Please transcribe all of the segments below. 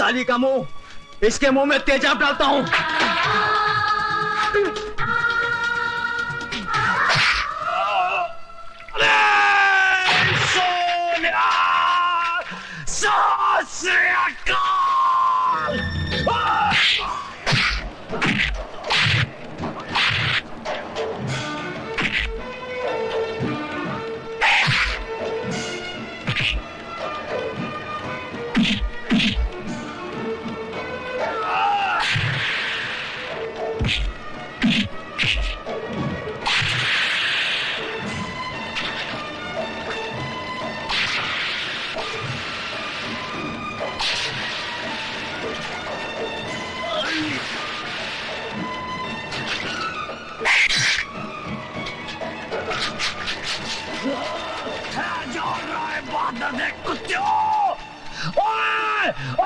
साली का मुंह, इसके मुंह में तेजाब डालता हूं।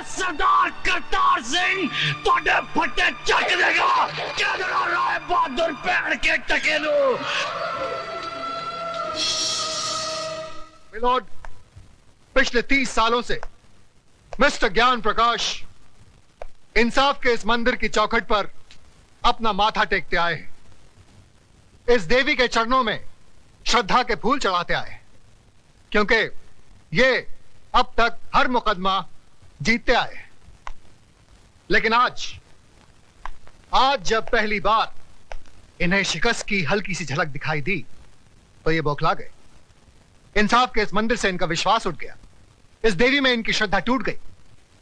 सरदार करतार सिंह तोड़े फटे चक देगा। क्या डरा रहा है बहादुर पेड़ के टकेलू। मिलोड, पिछले 30 सालों से मिस्टर ज्ञान प्रकाश इंसाफ के इस मंदिर की चौखट पर अपना माथा टेकते आए हैं। इस देवी के चरणों में श्रद्धा के फूल चढ़ाते आए, क्योंकि ये अब तक हर मुकदमा जीतते आए। लेकिन आज जब पहली बार इन्हें शिकस्त की हल्की सी झलक दिखाई दी तो ये बौखला गए। इंसाफ के इस मंदिर से इनका विश्वास उठ गया, इस देवी में इनकी श्रद्धा टूट गई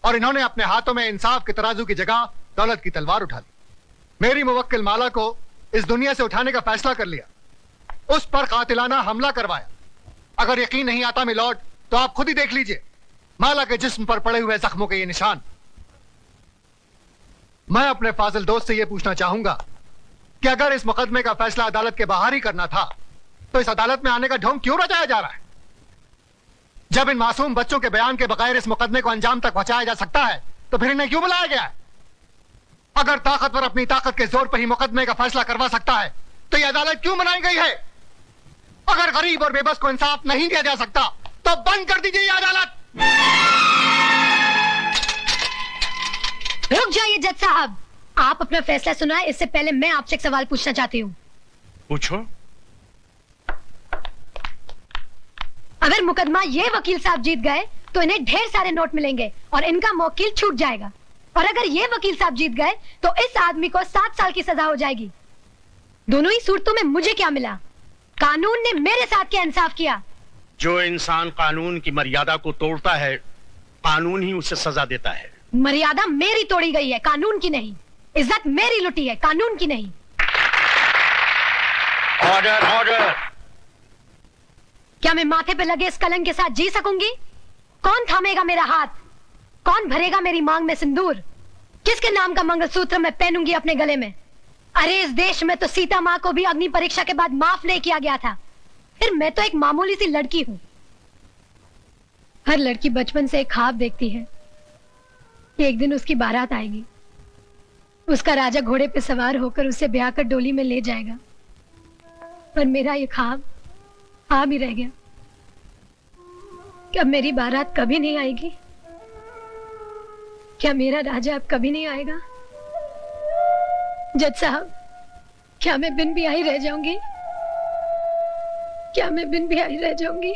और इन्होंने अपने हाथों में इंसाफ के तराजू की जगह दौलत की तलवार उठा ली। मेरी मुवक्किल माला को इस दुनिया से उठाने का फैसला कर लिया, उस पर कातिलाना हमला करवाया। अगर यकीन नहीं आता मिलॉर्ड तो आप खुद ही देख लीजिए माला के जिस्म पर पड़े हुए जख्मों के ये निशान। मैं अपने फाजिल दोस्त से यह पूछना चाहूंगा कि अगर इस मुकदमे का फैसला अदालत के बाहर ही करना था तो इस अदालत में आने का ढोंग क्यों रचाया जा रहा है? जब इन मासूम बच्चों के बयान के बगैर इस मुकदमे को अंजाम तक पहुंचाया जा सकता है तो फिर इन्हें क्यों बुलाया गया है? अगर ताकतवर अपनी ताकत के जोर पर ही मुकदमे का फैसला करवा सकता है तो यह अदालत क्यों बनाई गई है? अगर गरीब और बेबस को इंसाफ नहीं दिया जा सकता तो बंद कर दीजिए यह अदालत। रुक जाइए जज साहब, आप अपना फैसला सुनाएं, इससे पहले मैं आपसे एक सवाल पूछना चाहती हूँ। पूछो। अगर मुकदमा ये वकील साहब जीत गए तो इन्हें ढेर सारे नोट मिलेंगे और इनका मौकिल छूट जाएगा, और अगर ये वकील साहब जीत गए तो इस आदमी को 7 साल की सजा हो जाएगी। दोनों ही सूरतों में मुझे क्या मिला? कानून ने मेरे साथ क्या इंसाफ किया? जो इंसान कानून की मर्यादा को तोड़ता है कानून ही उसे सजा देता है। मर्यादा मेरी तोड़ी गई है, कानून की नहीं। इज्जत मेरी लुटी है, कानून की नहीं। Order order. क्या मैं माथे पे लगे इस कलंक के साथ जी सकूंगी? कौन थामेगा मेरा हाथ? कौन भरेगा मेरी मांग में सिंदूर? किसके नाम का मंगलसूत्र मैं पहनूंगी अपने गले में? अरे इस देश में तो सीता माँ को भी अग्नि परीक्षा के बाद माफ नहीं किया गया था, फिर मैं तो एक मामूली सी लड़की हूं। हर लड़की बचपन से एक ख्वाब देखती है कि एक दिन उसकी बारात आएगी, उसका राजा घोड़े पे सवार होकर उसे ब्याह कर डोली में ले जाएगा। पर मेरा ये ख्वाब ख्वाब ही रह गया। क्या मेरी बारात कभी नहीं आएगी? क्या मेरा राजा अब कभी नहीं आएगा? जज साहब, क्या मैं बिन ब्याही रह जाऊंगी? क्या मैं बिन ब्याही रह जाऊंगी?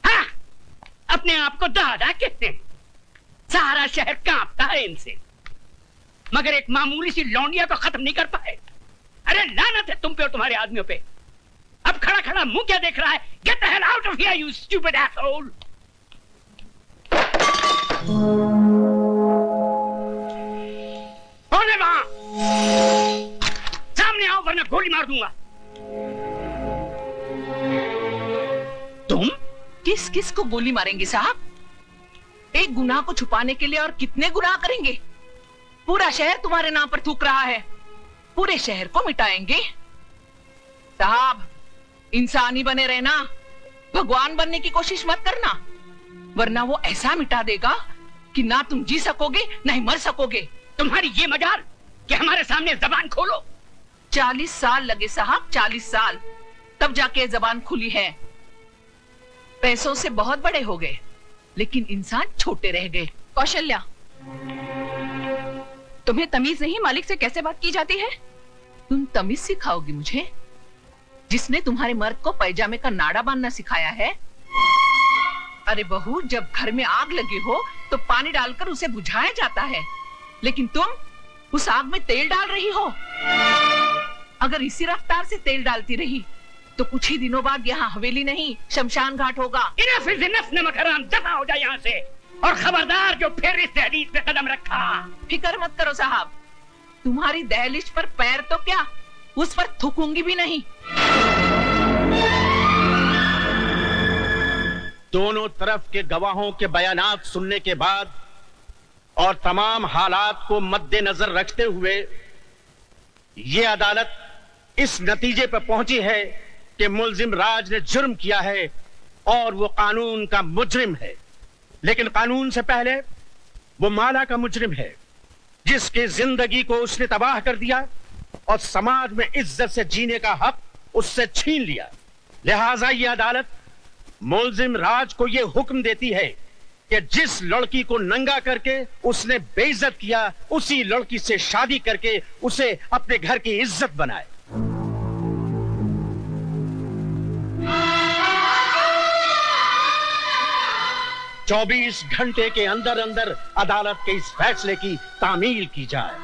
हाँ, अपने आप को दादा कहते हैं। सारा शहर कांपता है इनसे, मगर एक मामूली सी लौंडिया तो खत्म नहीं कर पाए। अरे लानत है तुम पे और तुम्हारे आदमियों पे। अब खड़ा खड़ा मुंह क्या देख रहा है? Get the hell out of here you stupid asshole. कौन है वहां? सामने आओ वरना गोली मार दूंगा। तुम किस किस को गोली मारेंगे साहब? एक गुनाह को छुपाने के लिए और कितने गुनाह करेंगे? पूरा शहर तुम्हारे नाम पर थूक रहा है, पूरे शहर को मिटाएंगे। साहब, इंसानी बने रहना, भगवान बनने की कोशिश मत करना, वरना वो ऐसा मिटा देगा कि ना तुम जी सकोगे ना ही मर सकोगे। तुम्हारी ये मजाल कि हमारे सामने जबान खोलो। 40 साल लगे साहब, 40 साल, तब जाके जबान खुली है। पैसों से बहुत बड़े हो गए, लेकिन इंसान छोटे रह गए। कौशल्या, तुम्हें तमीज नहीं मालिक से कैसे बात की जाती है? तुम तमीज सिखाओगी मुझे? जिसने तुम्हारे मर्द को पैजामे का नाड़ा बांधना सिखाया है? अरे बहू, जब घर में आग लगी हो तो पानी डालकर उसे बुझाया जाता है, लेकिन तुम उस आग में तेल डाल रही हो। अगर इसी रफ्तार से तेल डालती रही तो कुछ ही दिनों बाद यहाँ हवेली नहीं शमशान घाट होगा। इनफ इज इनफ, नमक हराम, दफा हो जाए यहाँ से। और खबरदार जो फिर इस दहलीज पे कदम रखा। फिक्र मत करो साहब, तुम्हारी दहलीज पर पैर तो क्या, उस पर थूकूंगी भी नहीं। दोनों तरफ के गवाहों के बयानात सुनने के बाद और तमाम हालात को मद्देनजर रखते हुए यह अदालत इस नतीजे पर पहुंची है कि मुल्जिम राज ने जुर्म किया है और वो कानून का मुजरिम है। लेकिन कानून से पहले वो माला का मुजरिम है, जिसकी जिंदगी को उसने तबाह कर दिया और समाज में इज्जत से जीने का हक उससे छीन लिया। लिहाजा ये अदालत मुल्जिम राज को यह हुक्म देती है कि जिस लड़की को नंगा करके उसने बेइज्जत किया, उसी लड़की से शादी करके उसे अपने घर की इज्जत बनाए। चौबीस घंटे के अंदर अंदर अदालत के इस फैसले की तामील की जाए।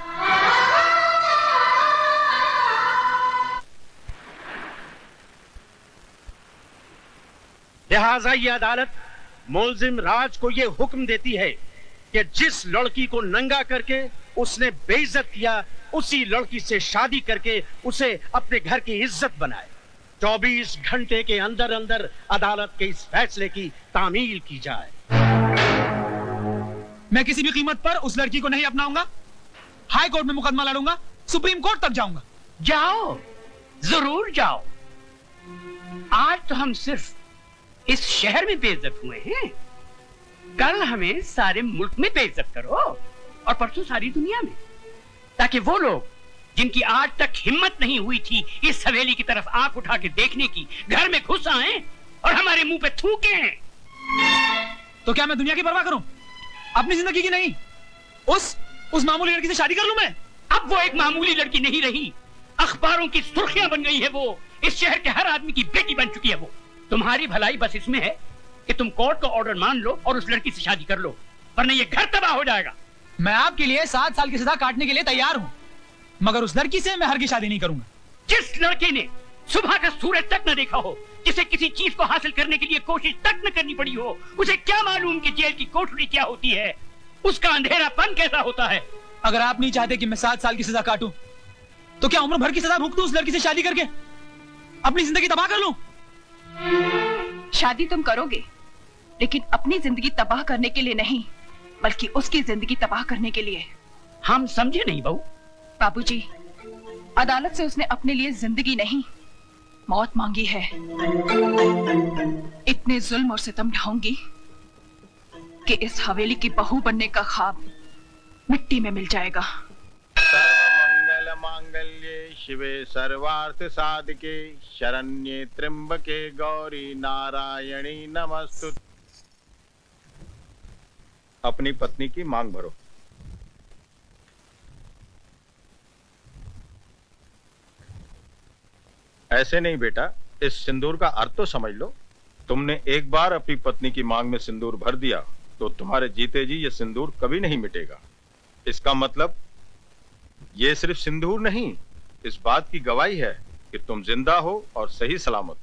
लिहाजा यह अदालत मुल्जिम राज को यह हुक्म देती है कि जिस लड़की को नंगा करके उसने बेइज्जत किया, उसी लड़की से शादी करके उसे अपने घर की इज्जत बनाए। 24 घंटे के अंदर अंदर अदालत के इस फैसले की तामील की जाए। मैं किसी भी कीमत पर उस लड़की को नहीं अपनाऊंगा। हाई कोर्ट में मुकदमा लड़ूंगा, सुप्रीम कोर्ट तक जाऊंगा। जाओ, जरूर जाओ। आज तो हम सिर्फ इस शहर में बेइज्जत हुए हैं, कल हमें सारे मुल्क में बेइज्जत करो और परसों सारी दुनिया में, ताकि वो लोग जिनकी आज तक हिम्मत नहीं हुई थी इस हवेली की तरफ आंख उठा के देखने की, घर में घुस आए और हमारे मुंह पे थूके। तो क्या मैं दुनिया की परवाह करूं, अपनी जिंदगी की नहीं? उस मामूली लड़की से शादी कर लूं मैं? अब वो एक मामूली लड़की नहीं रही, अखबारों की सुर्खियां बन गई है वो। इस शहर के हर आदमी की बेटी बन चुकी है वो। तुम्हारी भलाई बस इसमें है कि तुम कोर्ट का ऑर्डर मान लो और उस लड़की से शादी कर लो, वरना ये घर तबाह हो जाएगा। मैं आपके लिए 7 साल की सजा काटने के लिए तैयार हूं, मगर उस लड़की से मैं हरगिज़ शादी नहीं करूंगा। जिस लड़की ने सुबह का सूरज तक न देखा हो, जिसे किसी चीज को हासिल करने के लिए कोशिश तक न करनी पड़ी हो, उसे क्या मालूम कि जेल की कोठरी क्या होती है, उसका अंधेरापन कैसा होता है। अगर आप नहीं चाहते कि मैं 7 साल की सजा काटूं, तो क्या उम्र भर की सजा भुगतूं उस लड़की से शादी करके, अपनी जिंदगी तबाह कर लूं? शादी तुम करोगे, लेकिन अपनी जिंदगी तबाह करने के लिए नहीं, बल्कि उसकी जिंदगी तबाह करने के लिए। हम समझे नहीं बहू। बाबूजी, अदालत से उसने अपने लिए जिंदगी नहीं, मौत मांगी है। इतने जुल्म और सितम ढाऊंगी कि इस हवेली की बहू बनने का ख्वाब मिट्टी में मिल जाएगा। सर्वमंगल मांगल्ये शिवे सर्वार्थ साधके शरण्ये त्र्यंबके गौरी नारायणी नमस्तुते। अपनी पत्नी की मांग भरो। ऐसे नहीं बेटा, इस सिंदूर का अर्थ तो समझ लो। तुमने एक बार अपनी पत्नी की मांग में सिंदूर भर दिया तो तुम्हारे जीते जी ये सिंदूर कभी नहीं मिटेगा। इसका मतलब ये सिर्फ सिंदूर नहीं, इस बात की गवाही है कि तुम जिंदा हो और सही सलामत।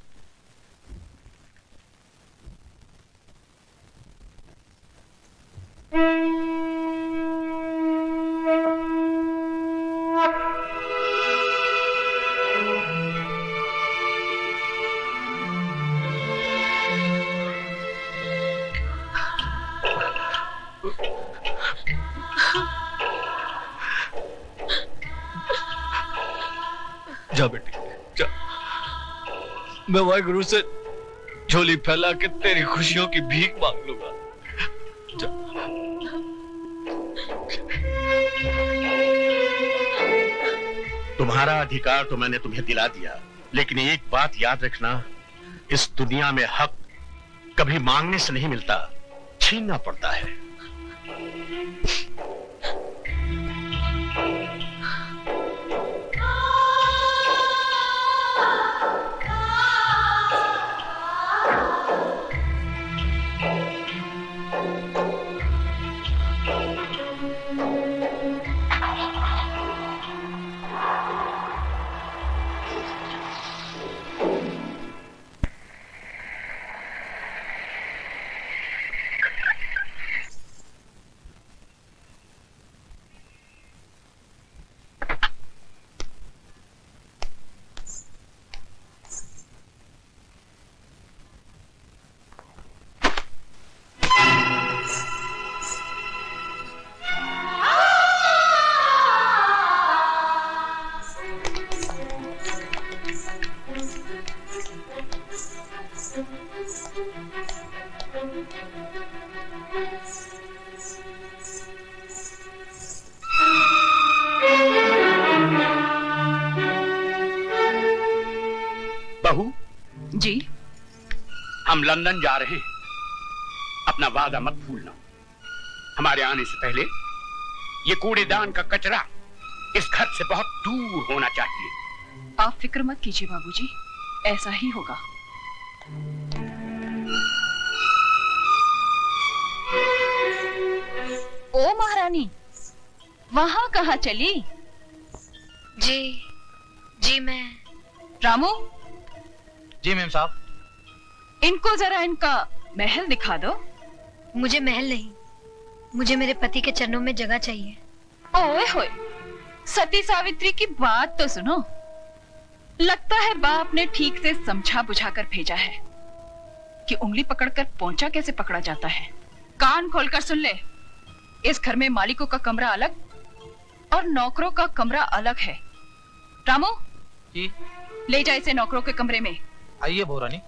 जा बेटी जा, मैं वाहिगुरु से झोली फैला के तेरी खुशियों की भीख मांग लूंगा। जा। तुम्हारा अधिकार तो मैंने तुम्हें दिला दिया, लेकिन एक बात याद रखना, इस दुनिया में हक कभी मांगने से नहीं मिलता, छीनना पड़ता है। बहू जी, हम लंदन जा रहे हैं, अपना वादा मत भूलना। हमारे आने से पहले ये कूड़ेदान का कचरा इस घर से बहुत दूर होना चाहिए। आप फिक्र मत कीजिए बाबूजी, ऐसा ही होगा। ओ महारानी, वहां कहाँ चली? जी मैं। रामू, जी मैम साहब। इनको जरा इनका महल दिखा दो। मुझे महल नहीं, मुझे मेरे पति के चरणों में जगह चाहिए। ओए होए, सती सावित्री की बात तो सुनो। लगता है बाप ने ठीक से समझा बुझाकर भेजा है कि उंगली पकड़कर पोंचा कैसे पकड़ा जाता है। कान खोलकर सुन ले, इस घर में मालिकों का कमरा अलग और नौकरों का कमरा अलग है। रामू जी, ले जा इसे नौकरों के कमरे में। आइए बहुरानी।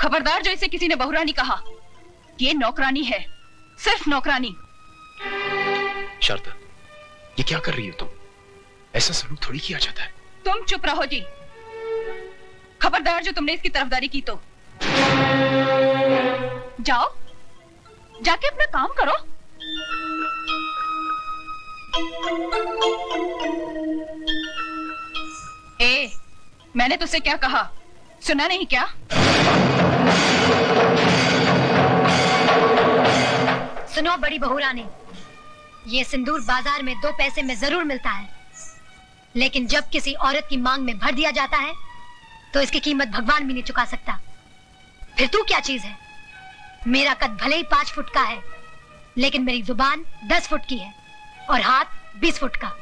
खबरदार जो इसे किसी ने बहुरानी कहा, ये नौकरानी है, सिर्फ नौकरानी। शारदा, ये क्या कर रही हो तुम? ऐसा सलूक थोड़ी किया जाता है। तुम चुप रहो जी। खबरदार जो तुमने इसकी तरफदारी की तो जाओ, जाके अपना काम करो। ए, मैंने तुझसे क्या कहा, सुना नहीं क्या? सुनो बड़ी बहुरानी, ये सिंदूर बाजार में 2 पैसे में जरूर मिलता है, लेकिन जब किसी औरत की मांग में भर दिया जाता है तो इसकी कीमत भगवान भी नहीं चुका सकता। फिर तू क्या चीज है? मेरा कद भले ही 5 फुट का है, लेकिन मेरी जुबान 10 फुट की है और हाथ 20 फुट का।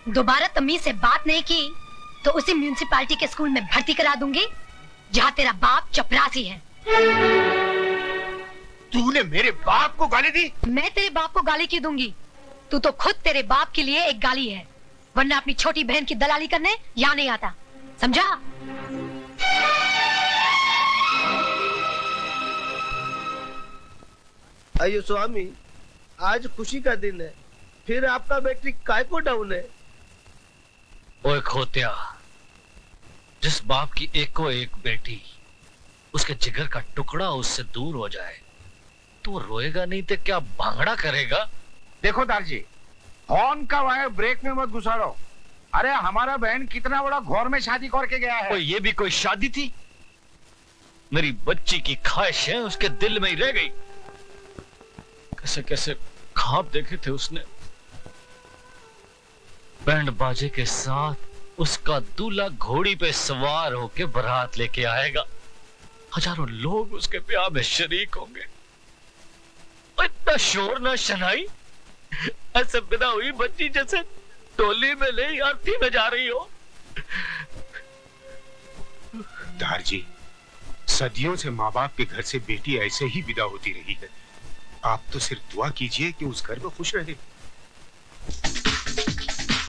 दोबारा तमीज से बात नहीं की तो उसी म्यूनिसिपालिटी के स्कूल में भर्ती करा दूंगी जहाँ तेरा बाप चपरासी है। तूने मेरे बाप को गाली दी? मैं तेरे बाप को गाली क्यों दूंगी? तू तो खुद तेरे बाप के लिए एक गाली है, वरना अपनी छोटी बहन की दलाली करने यहाँ नहीं आता, समझा? अयो स्वामी, आज खुशी का दिन है, फिर आपका बैटरी काय को डाउन है? ओए खोत्या, जिस बाप की एको एक बेटी उसके जिगर का टुकड़ा उससे दूर हो जाए तो रोएगा नहीं तो क्या भांगड़ा करेगा? देखो दारजी, हॉर्न का वायर ब्रेक में मत घुसाड़ो। अरे हमारा बहन कितना बड़ा घौर में शादी करके गया है। ये भी कोई शादी थी? मेरी बच्ची की ख्वाहिशें उसके दिल में ही रह गई। कैसे कैसे ख्वाब देखे थे उसने, बैंड बाजे के साथ उसका दूल्हा घोड़ी पे सवार होके बारात लेके आएगा, हजारों लोग उसके ब्याह में शरीक होंगे। इतना शोर ना शनाई, ऐसे बिना हुई बच्ची जैसे टोली में नहीं आरती में जा रही हो। दारजी, सदियों से माँ बाप के घर से बेटी ऐसे ही विदा होती रही है। आप तो सिर्फ दुआ कीजिए कि उस घर में खुश रहे।